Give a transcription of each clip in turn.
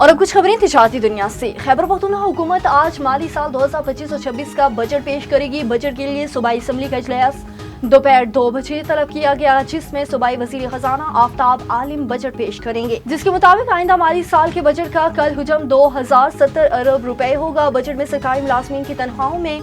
और अब कुछ खबरें तजारती दुनिया से। खैबर पख्तूनख्वा हुकूमत आज माली साल 2025 और 26 का बजट पेश करेगी। बजट के लिए सूबाई असम्बली का इजलास दोपहर 2 बजे तलब किया गया, जिसमें सूबाई वजीर खजाना आफ्ताब आलिम बजट पेश करेंगे, जिसके मुताबिक आइंदा माली साल के बजट का कल हुजम 2070 अरब रुपए होगा। बजट में सरकारी मुलाजमीन की तनख्वाहों में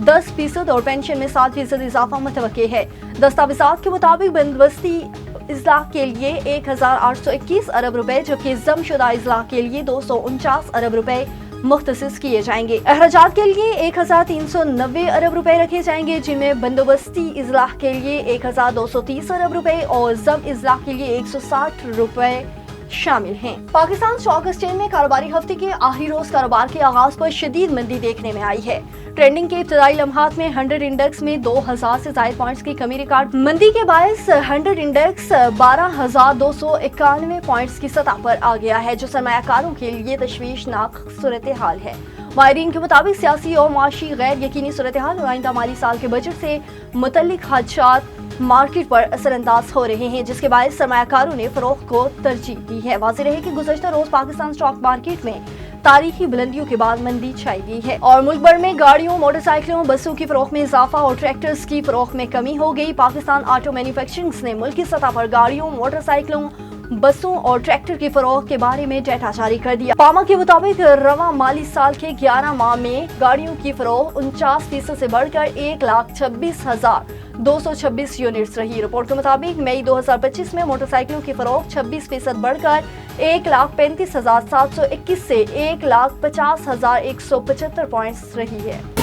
10% और पेंशन में 7% इजाफा मुतवक्के है। दस्तावेजात के मुताबिक बंदोबस्ती इजलाह के लिए 1821 अरब रुपए जबकि जमशुदा इजलाह के लिए 249 अरब रुपए मुख्तसिस किए जाएंगे। अखराजात के लिए 1390 अरब रुपए रखे जाएंगे, जिनमें बंदोबस्ती इजलाह के लिए 1230 अरब रुपए और जम इजलाह के लिए 160 रुपए शामिल हैं। पाकिस्तान स्टॉक एक्सचेंज में कारोबारी हफ्ते के आखिरी रोज कारोबार के आगाज पर शदीद मंदी देखने में आई है। ट्रेंडिंग के इब्तदाई लम्हात में 100 इंडेक्स में 2000 से ज्यादा पॉइंट्स की कमी रिकॉर्ड। मंदी के बायस 100 इंडेक्स 12,291 पॉइंट्स की सतह पर आ गया है, जो सरमायाकारों के लिए तशवीशनाक सूरत हाल है। माहिरीन के मुताबिक सियासी और माशी गैर यकीनी सूरत हाल और आइंदा माली साल के बजट से मुतल्लिक खदशात मार्केट पर असरअंदाज हो रहे हैं, जिसके बायस सरमायाकारों ने फरोख्त को तरजीह दी है। वाज़ेह रहे कि गुज़श्ता रोज पाकिस्तान स्टॉक मार्केट में तारीखी बुलंदियों के बाद मंदी छाई गई है और मुल्क भर में गाड़ियों, मोटरसाइकिलों, बसों की फरोख्त में इजाफा और ट्रैक्टर्स की फरोख्त में कमी हो गई। पाकिस्तान ऑटो मैन्युफैक्चरिंग ने मुल्क की सतह पर गाड़ियों, मोटरसाइकिलों, बसों और ट्रैक्टर की फरोख्त के बारे में डेटा जारी कर दिया। पामा के मुताबिक रवा माली साल के 11 माह में गाड़ियों की फरोख्त 49% से बढ़कर 1,26,226 यूनिट्स रही। रिपोर्ट के मुताबिक मई 2025 में मोटरसाइकिलों की फरोख्त 26% बढ़कर 1,35,721 से 1,50,175 पॉइंट्स रही है।